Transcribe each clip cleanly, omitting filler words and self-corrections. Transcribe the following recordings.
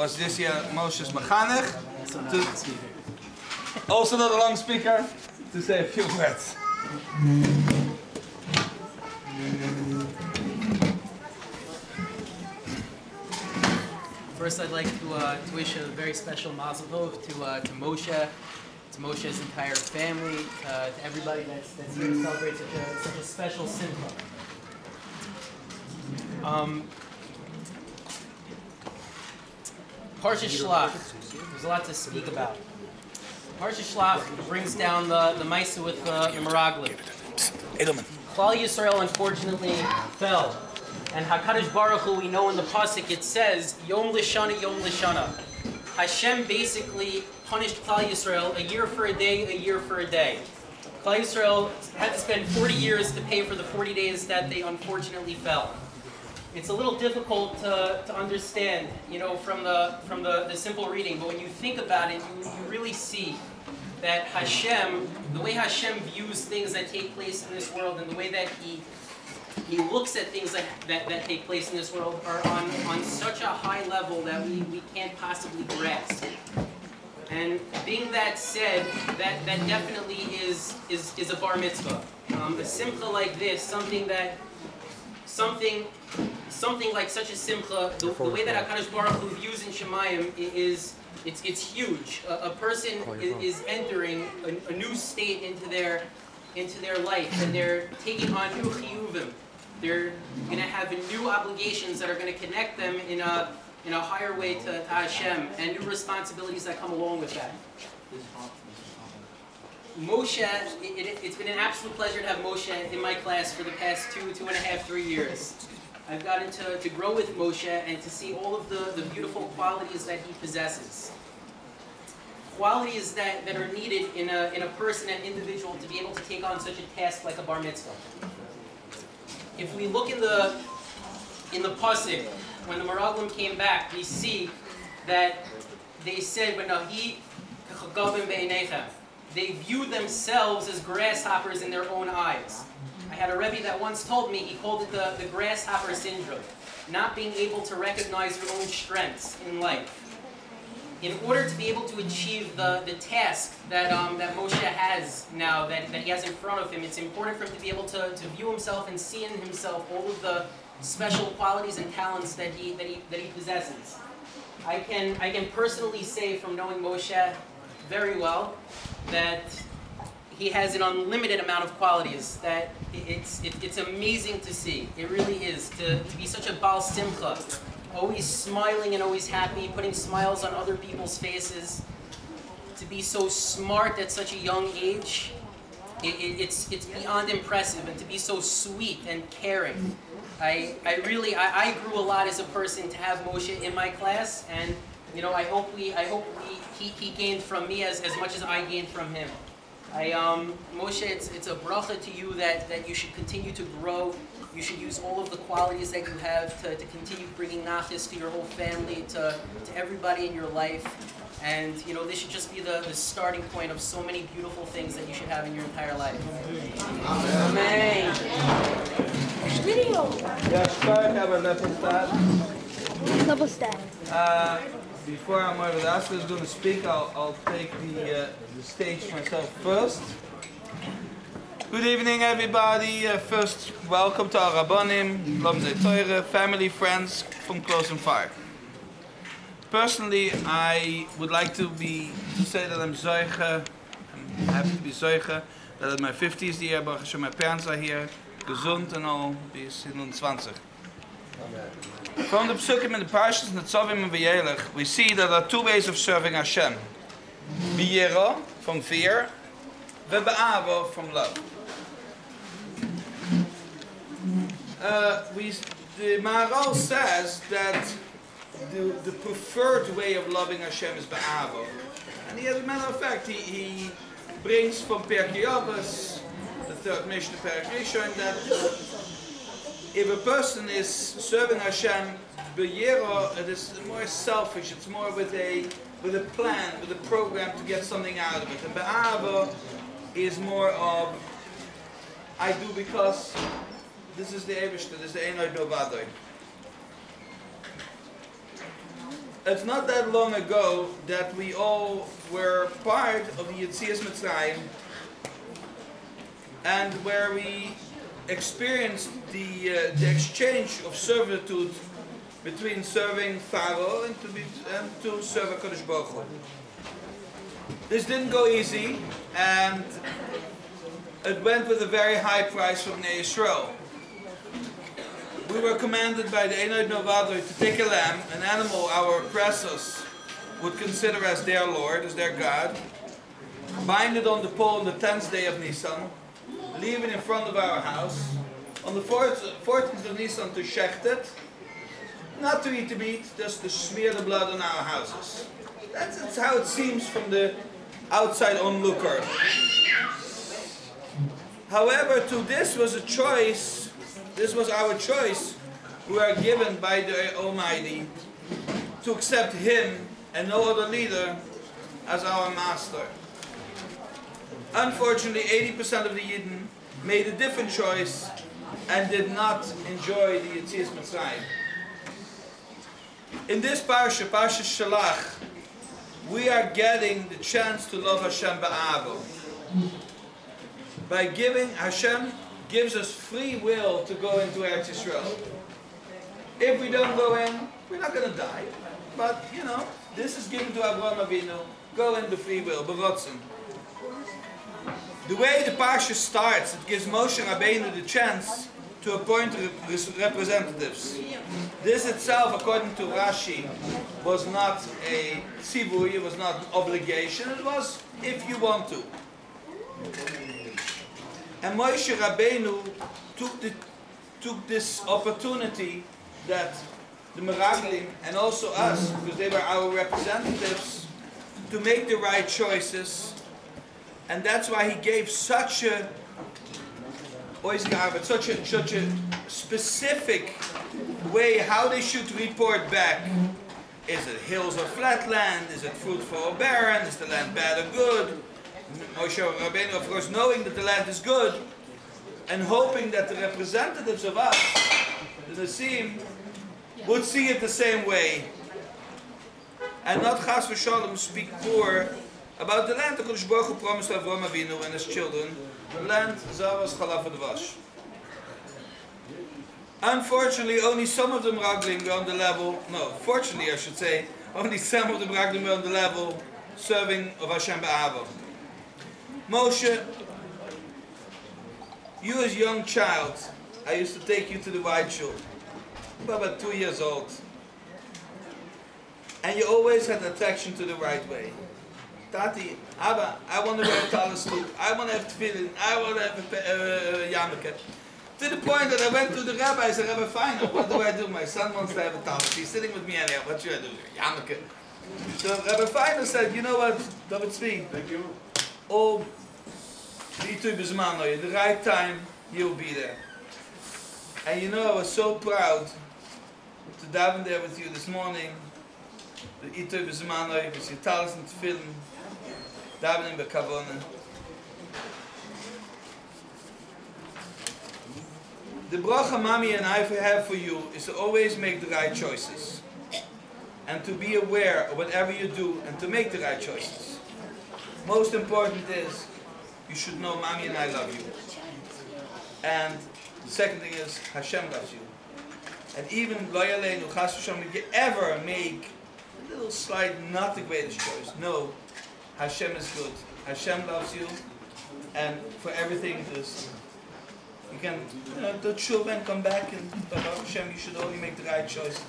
was this year Moshe's mechanech. Also not a long speaker, to say a few words. First, I'd like to wish a very special mazel tov to Moshe, to Moshe's entire family, to everybody that's here to celebrate such a special simcha. Parsha Shlach, there's a lot to speak about. Parsha Shlach brings down the Maisa with the Meraglim. Klal Yisrael unfortunately fell. And HaKadosh Baruch Hu, we know in the Pasuk it says, Yom Lishana, Yom Lishana. Hashem basically punished Klal Yisrael a year for a day, a year for a day. Klal Yisrael had to spend 40 years to pay for the 40 days that they unfortunately fell. It's a little difficult to understand, you know, from the simple reading, but when you think about it, you really see that Hashem, the way Hashem views things that take place in this world and the way that He looks at things that take place in this world are on such a high level that we can't possibly grasp. And being that said, that definitely is a bar mitzvah. A simcha like this, something like such a simcha, the way that HaKadosh Baruch Hu views in Shemayim it's huge. A person is entering a new state into their life, and they're taking on new chiyuvim. They're going to have new obligations that are going to connect them in a higher way to Hashem, and new responsibilities that come along with that. Moshe, it's been an absolute pleasure to have Moshe in my class for the past 2.5, 3 years. I've gotten to grow with Moshe and to see all of the beautiful qualities that he possesses. Qualities that are needed in a person, an individual, to be able to take on such a task like a bar mitzvah. If we look in the pasuk, when the Meraglim came back, we see that they said, they viewed themselves as grasshoppers in their own eyes. I had a rabbi that once told me, he called it the grasshopper syndrome, not being able to recognize your own strengths in life. In order to be able to achieve the task that Moshe has now, that he has in front of him, it's important for him to be able to view himself and see in himself all of the special qualities and talents that he possesses. I can personally say from knowing Moshe very well that he has an unlimited amount of qualities that it's amazing to see. It really is, to be such a Baal Simcha, always smiling and always happy, putting smiles on other people's faces, to be so smart at such a young age. It's beyond impressive, and to be so sweet and caring. I grew a lot as a person to have Moshe in my class, and you know, I hope he gained from me as much as I gained from him. Moshe, it's a bracha to you that you should continue to grow. You should use all of the qualities that you have to continue bringing nachas to your whole family, to everybody in your life. And you know, this should just be the starting point of so many beautiful things that you should have in your entire life. Amen. Video. Yes, I have a leprostat. Leprostat. Before I'm over the Asher is going to speak, I'll take the stage myself first. Good evening, everybody. First, welcome to our Rabbanim, Lomzei Teure, family, friends from close and far. Personally, I would like to say that I'm Zoiche. I'm happy to be Zoiche. That at my 50th year, Baruch Hashem, my parents are here, gesund and all, bis 27. From the Psukim and the Parshas and the Tzavim and Vayelech, we see that there are two ways of serving Hashem. Biyera, from fear, Ve'ba'ava, from love. The Maharal says that the preferred way of loving Hashem is Ba'ava. And as a matter of fact, he brings from Perkei Avos, the third Mishnah, Perek Rishon, that if a person is serving Hashem, B'yera, it is more selfish, it's more with a plan, with a program to get something out of it. And Ba'ava is more of, I do because this is the Eibishter, this is the Einoi Dovadoi. it's not that long ago that we all were part of the Yetzias Mitzrayim, and where we experienced the exchange of servitude between serving Pharaoh and to serve HaKadosh Baruch Hu. This didn't go easy, and it went with a very high price from Bnei Yisrael. We were commanded by the Einoid Novadoi to take a lamb, an animal our oppressors would consider as their Lord, as their God, bind it on the pole on the 10th day of Nisan, leave it in front of our house, on the 14th of Nisan to shecht it, not to eat the meat, just to smear the blood on our houses. That's how it seems from the outside onlooker. However, this was a choice, this was our choice, we are given by the Almighty to accept Him and no other leader as our master. Unfortunately, 80% of the Yidden made a different choice and did not enjoy the Yetzias Mitzrayim. In this parsha, Parsha Shalach, we are getting the chance to love Hashem ba'avo. By giving, Hashem gives us free will to go into Eretz Yisrael. If we don't go in, we're not going to die. But, you know, this is given to Avraham Avinu. Go in the free will, b'rotzen. The way the parsha starts, it gives Moshe Rabbeinu the chance to appoint representatives. This itself, according to Rashi, was not a tzivui, it was not an obligation, it was if you want to. And Moshe Rabbeinu took this opportunity that the Meraglim and also us, because they were our representatives, to make the right choices. And that's why he gave such a specific way how they should report back. Is it hills or flat land? Is it fruitful or barren? Is the land bad or good? Moshe Rabbeinu, of course, knowing that the land is good and hoping that the representatives of us, the Nesim, would see it the same way and not chas v'shalom speak poor about the land the Kodesh Baruch Hu promised to Avraham Avinu and his children, the land Zavas Chalav Advash. Unfortunately, only some of the Meraglim were on the level, no, fortunately I should say, only some of the Meraglim were on the level serving of Hashem Ba'ava. Moshe, you as a young child, I used to take you to the white shul. You were about 2 years old. And you always had attraction to the right way. Tati, Abba, I want to wear a talis too. I want to have tefillin. I want to have a yarmulke. To the point that I went to the rabbi. I said, Rabbi, fine, what do I do? My son wants to have a talis. He's sitting with me and what should I do? Yarmulke. So Rabbi Feiner said, you know what, Dovied Tzvi? Thank you. Oh, the right time, you'll be there. And you know, I was so proud to daven there with you this morning. The Itoy B'Zmanoy, with your talis and tefillin, davening b'kavona. The bracha Mami and I have for you is to always make the right choices. And to be aware of whatever you do and to make the right choices. Most important is, you should know Mami and I love you. And the second thing is, Hashem loves you. And even Lo Yaleinu, Chas v'Shalom, if you ever make a little slight, not the greatest choice, no, Hashem is good. Hashem loves you. And for everything, you can, the children come back and, Hashem, you should only make the right choices.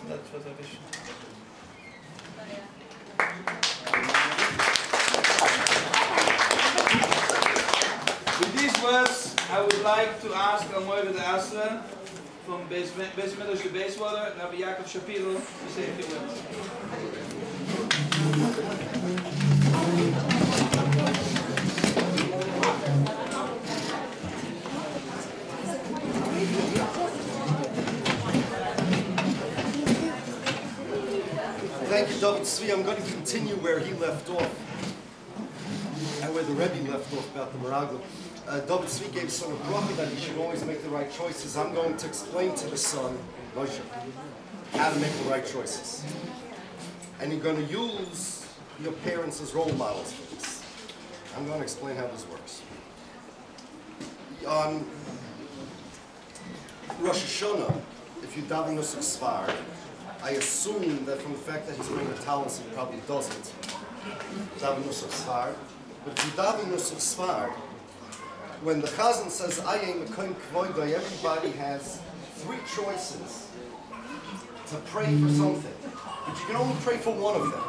That's what I wish. With these words, I would like to ask Al Moed the Asra from Beis Midrash to Basewater, Rabbi Yakov Shapiro, to say a few words. Thank you, Dovied Tzvi. I'm going to continue where he left off, and where the Rebbe left off about the Meraglim. Dovied Tzvi gave son a bracha that he should always make the right choices. I'm going to explain to the son, Moshe, how to make the right choices. And you're going to use your parents as role models for this. I'm going to explain how this works. On Rosh Hashanah, if you daven Nusach Sfar, I assume that from the fact that he's wearing a talus, he probably doesn't daven Nusach Sfar. But if you daven Nusach Sfar, when the Chazan says, Ayim Mekoim Kvoidai, everybody has three choices to pray for something. But you can only pray for one of them.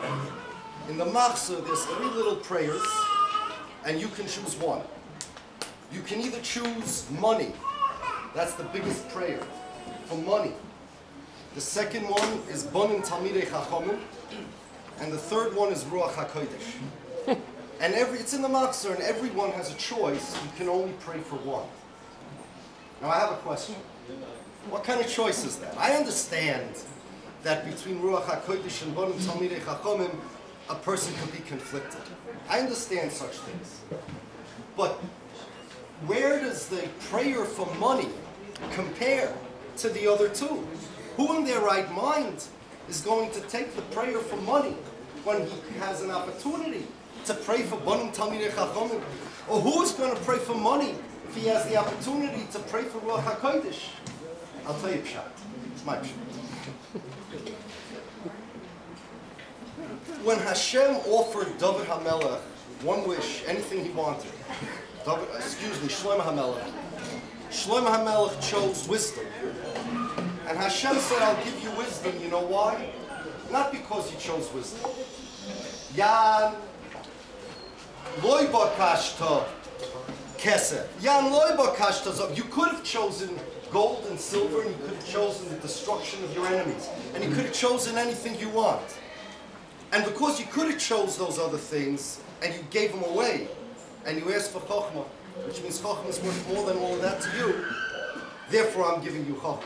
In the Machzor, there's three little prayers, and you can choose one. You can either choose money. That's the biggest prayer, for money. The second one is Bonim Talmidei Chachamim, and the third one is Ruach HaKodesh. And it's in the Machzor, and everyone has a choice. You can only pray for one. Now I have a question. What kind of choice is that? I understand that between Ruach HaKodesh and Bonim Talmidei Chachamim, a person can be conflicted. I understand such things. But where does the prayer for money compare to the other two? Who in their right mind is going to take the prayer for money when he has an opportunity to pray for Bonim Talmidei Chachamim? Or who is going to pray for money if he has the opportunity to pray for Ruach HaKodesh? I'll tell you pshat. It's my pshat. When Hashem offered David HaMelech one wish, anything he wanted, Shlomo HaMelech chose wisdom. And Hashem said, I'll give you wisdom. You know why? Not because you chose wisdom. Yan loy bakashta kesef. Yan loy bakashta zav. You could have chosen gold and silver, and you could have chosen the destruction of your enemies. And you could have chosen anything you want. And because you could have chose those other things, and you gave them away, and you asked for chokhmah, which means chokhmah is worth more than all of that to you, therefore I'm giving you chokhmah.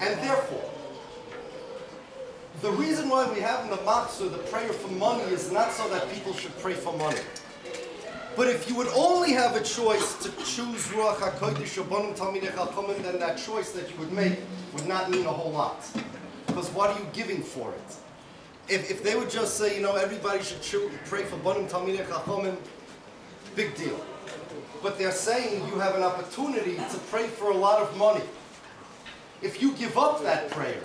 And therefore, the reason why we have in the Machzor the prayer for money is not so that people should pray for money. But if you would only have a choice to choose Ruach HaKodesh or Bonim Talmidei Chachamim, then that choice that you would make would not mean a whole lot. Because what are you giving for it? If they would just say, you know, everybody should pray for Bonim Talmidei Chachamim, big deal. But they're saying you have an opportunity to pray for a lot of money. If you give up that prayer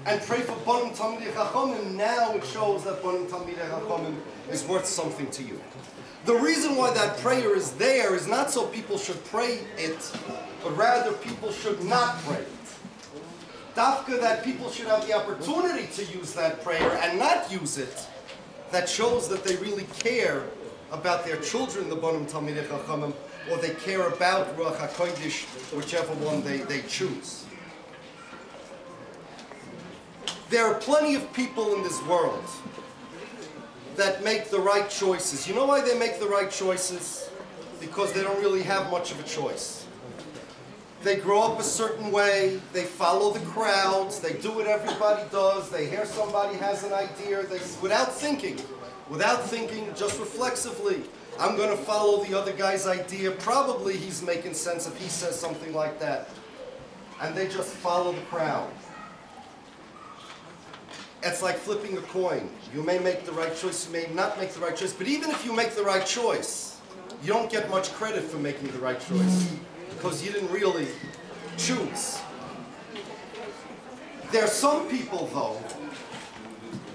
and pray for Bonim Talmidei Chachamim, now it shows that Bonim Talmidei Chachamim is worth something to you. The reason why that prayer is there is not so people should pray it, but rather people should not pray it. Dafka, that people should have the opportunity to use that prayer and not use it, that shows that they really care about their children, the Bonim Talmidei Chachamim, or they care about Ruach HaKodesh, whichever one they choose. There are plenty of people in this world that make the right choices. You know why they make the right choices? Because they don't really have much of a choice. They grow up a certain way, they follow the crowds, they do what everybody does, they hear somebody has an idea, without thinking, just reflexively, I'm going to follow the other guy's idea. Probably he's making sense if he says something like that. And they just follow the crowd. It's like flipping a coin. You may make the right choice, you may not make the right choice, but even if you make the right choice, you don't get much credit for making the right choice, because you didn't really choose. There are some people, though,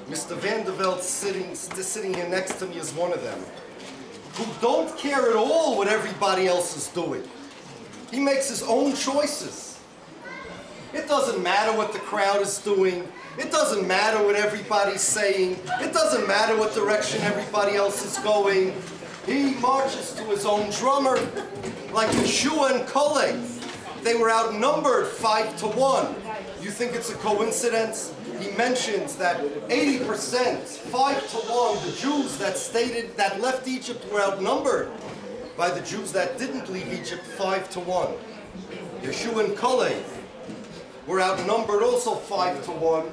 Mr. Van der Velde sitting here next to me is one of them, who don't care at all what everybody else is doing. He makes his own choices. It doesn't matter what the crowd is doing. It doesn't matter what everybody's saying. It doesn't matter what direction everybody else is going. He marches to his own drummer, like Yeshua and Kalev. They were outnumbered 5-1. You think it's a coincidence? He mentions that 80%, 5-1, the Jews that left Egypt were outnumbered by the Jews that didn't leave Egypt 5-1. Yeshua and Kalev were outnumbered also 5-1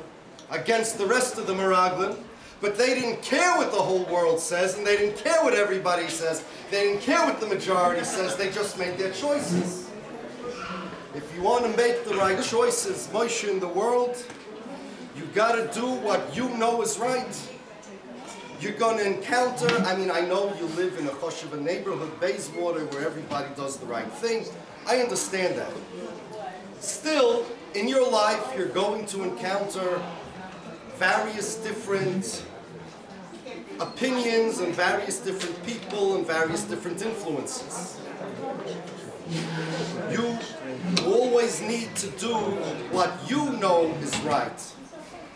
against the rest of the Meraglim, but they didn't care what the whole world says, and they didn't care what everybody says. They didn't care what the majority says. They just made their choices. If you want to make the right choices, Moshe, in the world, you got to do what you know is right. You're going to encounter, I know you live in a choshev neighborhood, Bayswater, where everybody does the right thing. I understand that. Still, in your life, you're going to encounter various different opinions and various different people and various different influences. You always need to do what you know is right.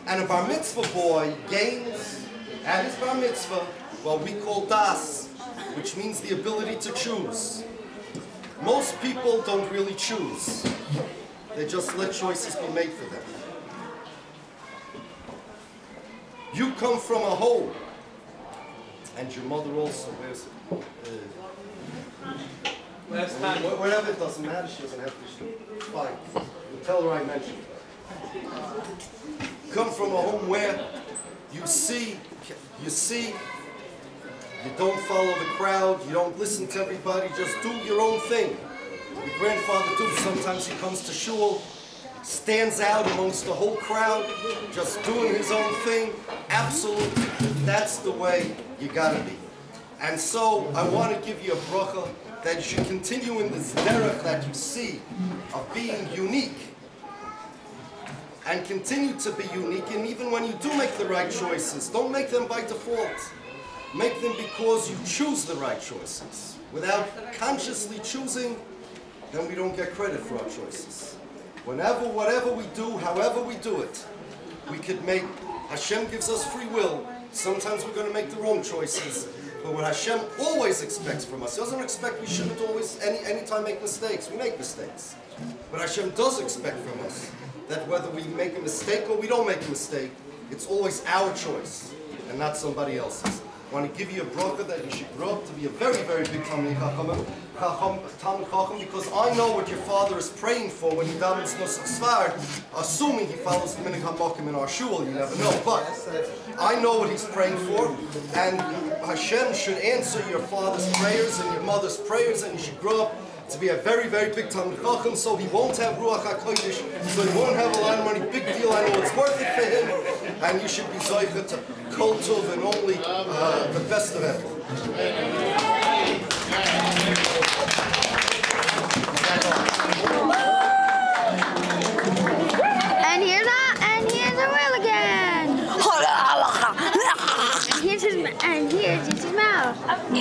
And a bar mitzvah boy gains at his bar mitzvah what we call das, which means the ability to choose. Most people don't really choose. They just let choices be made for them. You come from a home, and your mother also. Where's it? Last time. Whatever, it doesn't matter. She doesn't have to shoot. Fine. You tell her I mentioned it. Come from a home where you see, you don't follow the crowd, you don't listen to everybody, just do your own thing. Your grandfather too, sometimes he comes to shul, stands out amongst the whole crowd, just doing his own thing. Absolutely, that's the way you gotta be. And so, I want to give you a bracha that you should continue in this derech that you see of being unique. And continue to be unique, and even when you do make the right choices, don't make them by default. Make them because you choose the right choices. Without consciously choosing, then we don't get credit for our choices. Whenever, whatever we do, however we do it, we could make, Hashem gives us free will. Sometimes we're going to make the wrong choices. But what Hashem always expects from us, He doesn't expect we shouldn't always, anytime make mistakes. We make mistakes. But Hashem does expect from us that whether we make a mistake or we don't make a mistake, it's always our choice and not somebody else's. I want to give you a bracha that you should grow up to be a very, very big Talmid Chacham, because I know what your father is praying for when he davens Nusach Sfard, assuming he follows the Minhag HaMokim in our shul, you never know. But I know what he's praying for, and Hashem should answer your father's prayers and your mother's prayers, and you should grow up to be a very, very big Talmid Chacham, so he won't have Ruach HaKodesh, so he won't have a lot of money. Big deal, I know it's worth it for him, and you should be zoicha to kol tov and only the best of everything. And here's a whale again. And here's his mouth.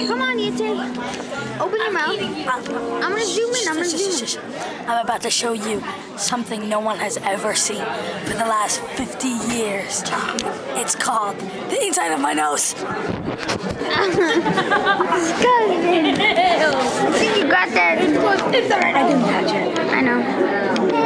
Come on, Yitzhak. Open your mouth. I'm gonna zoom in. I'm about to show you something no one has ever seen for the last 50 years. It's called the inside of my nose. I think you got that. It's alright, I didn't touch it. I know.